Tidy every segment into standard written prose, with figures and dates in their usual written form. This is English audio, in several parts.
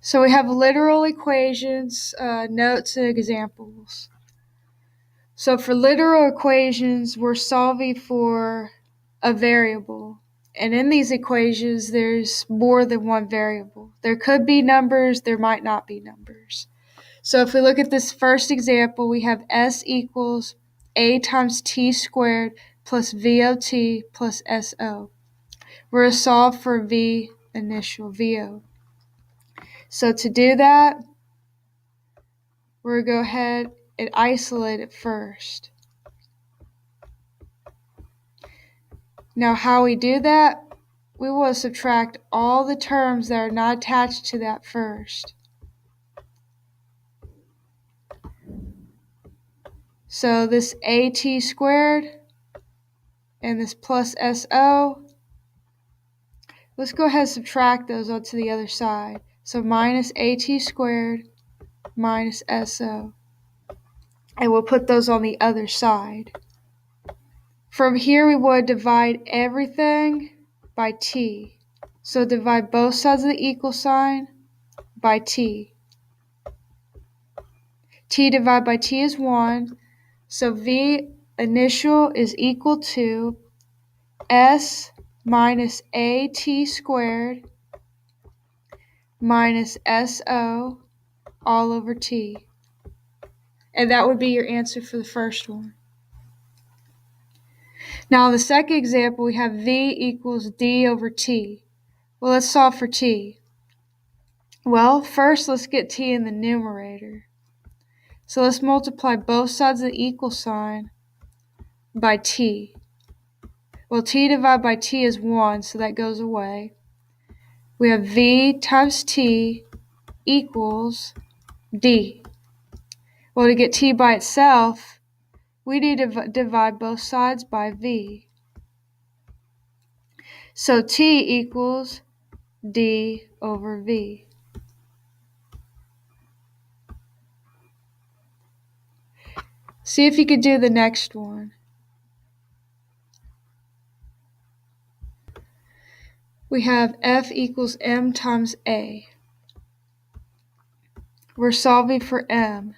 So we have literal equations, notes, and examples. So for literal equations, we're solving for a variable. And in these equations, there's more than one variable. There could be numbers, there might not be numbers. So if we look at this first example, we have S equals A times T squared plus V of T plus SO. We're going to solve for V initial, VO. So to do that, we're going to go ahead and isolate it first. Now how we do that, we will subtract all the terms that are not attached to that first. So this AT squared and this plus SO, let's go ahead and subtract those onto the other side. So minus AT squared minus SO. And we'll put those on the other side. From here, we would divide everything by T. So divide both sides of the equal sign by T. T divided by T is 1. So V initial is equal to S minus AT squared minus SO all over T. And that would be your answer for the first one. Now in the second example, we have V equals D over T. Well, let's solve for T. Well, first let's get T in the numerator. So let's multiply both sides of the equal sign by T. Well, T divided by T is 1, so that goes away. We have V times T equals D. Well, to get T by itself, we need to divide both sides by V. So T equals D over V. See if you could do the next one. We have F equals M times A. We're solving for M.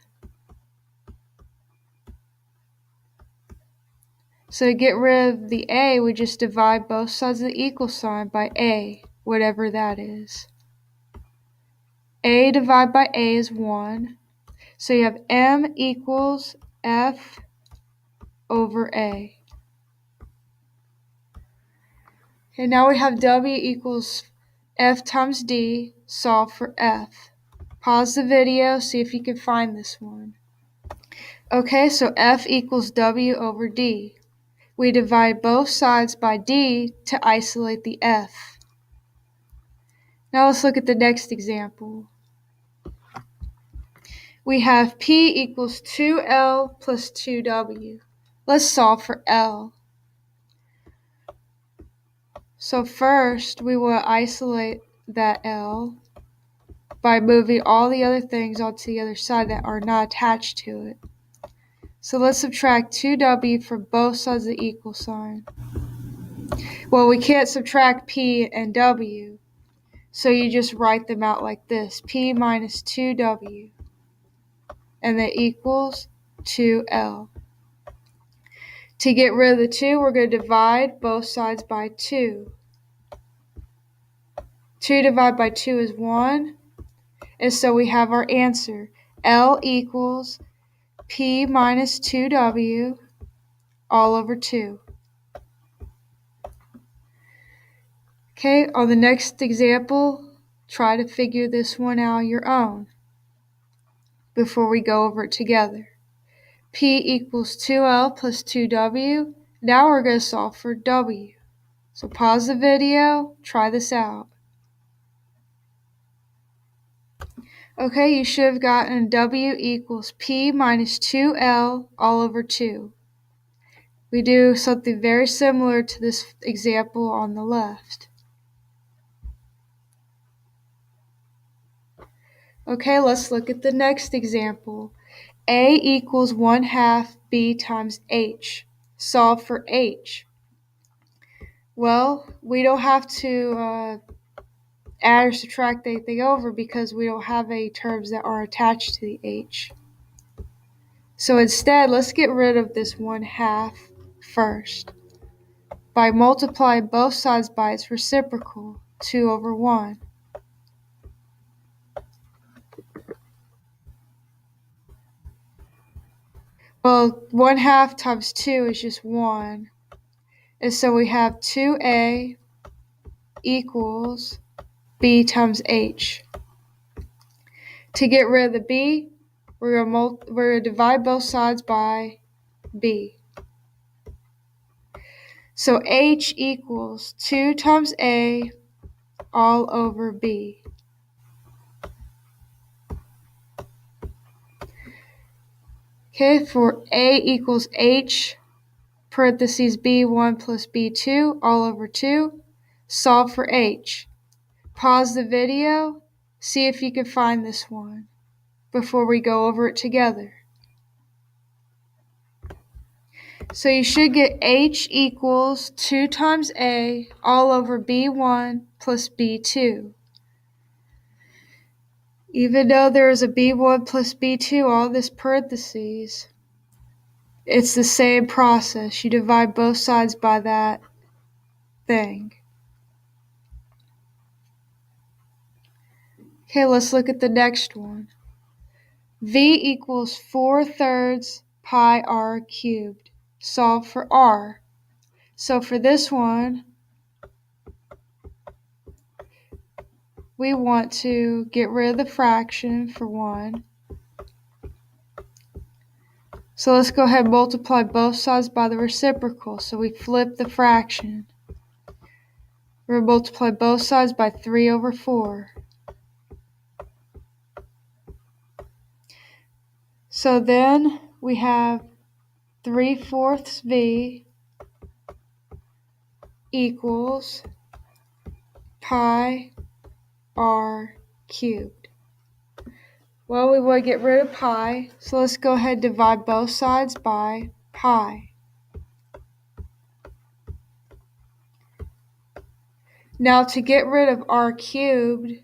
So to get rid of the A, we just divide both sides of the equal sign by A, whatever that is. A divided by A is 1. So you have M equals F over A. Okay, now we have W equals F times D. Solve for F. Pause the video, see if you can find this one. Okay, so F equals W over D. We divide both sides by D to isolate the F. Now let's look at the next example. We have P equals 2L plus 2W. Let's solve for L. So first, we will isolate that L by moving all the other things onto the other side that are not attached to it. So let's subtract 2W from both sides of the equal sign. Well, we can't subtract P and W, so you just write them out like this. P minus 2W, and that equals 2L. To get rid of the 2, we're going to divide both sides by 2. 2 divided by 2 is 1, and so we have our answer. L equals P minus 2W all over 2. Okay, on the next example, try to figure this one out on your own before we go over it together. P equals 2L plus 2W. Now we're going to solve for W. So pause the video, try this out. Okay, you should have gotten W equals P minus 2L all over 2. We do something very similar to this example on the left. Okay, let's look at the next example. A equals 1/2 B times H. Solve for H. Well, we don't have to add or subtract anything over because we don't have any terms that are attached to the h. So instead, let's get rid of this 1/2 first by multiplying both sides by its reciprocal, 2/1. Well, 1/2 times 2 is just 1. And so we have 2a equals b times h. To get rid of the b, we're going to divide both sides by b. So h equals 2 times a all over b. Okay, for a equals h, parentheses b1 plus b2 all over 2. Solve for h. Pause the video, see if you can find this one before we go over it together. So you should get h equals 2 times a all over b1 plus b2. Even though there is a b1 plus b2, all this parentheses, it's the same process. You divide both sides by that thing. Okay, let's look at the next one. V equals 4/3 pi r cubed. Solve for r. So for this one, we want to get rid of the fraction for 1. So let's go ahead and multiply both sides by the reciprocal. So we flip the fraction. We're going to multiply both sides by 3/4. So then we have 3/4 v equals pi r cubed. Well, we want to get rid of pi, so let's go ahead and divide both sides by pi. Now to get rid of r cubed,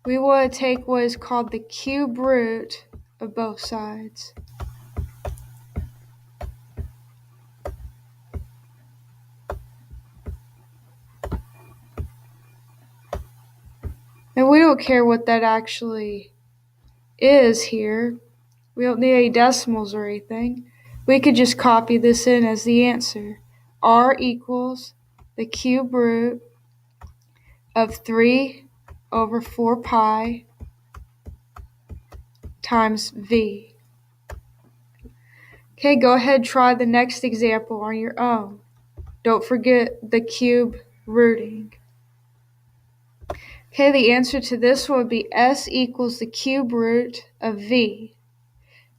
we want to take what is called the cube root of both sides. And we don't care what that actually is here. We don't need any decimals or anything. We could just copy this in as the answer. R equals the cube root of 3/4 pi times v. Okay, go ahead and try the next example on your own. Don't forget the cube rooting. Okay, the answer to this one would be s equals the cube root of v.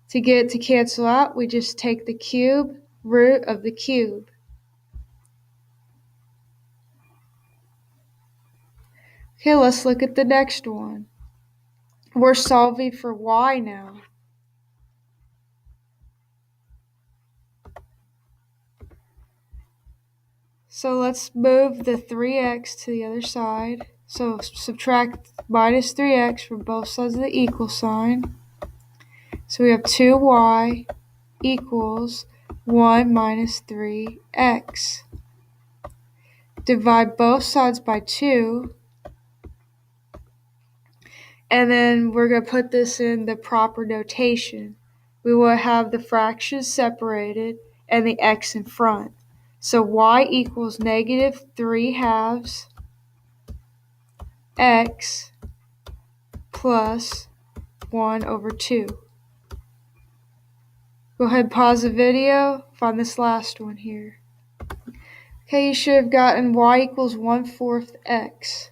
To get it to cancel out, we just take the cube root of the cube. Okay, let's look at the next one. We're solving for y now. So let's move the 3x to the other side. So subtract minus 3x from both sides of the equal sign. So we have 2y equals 1 minus 3x. Divide both sides by 2. And then we're going to put this in the proper notation. We will have the fractions separated and the x in front. So y equals negative 3/2 x plus 1/2. Go ahead and pause the video, find this last one here. Okay, you should have gotten y equals 1/4 x.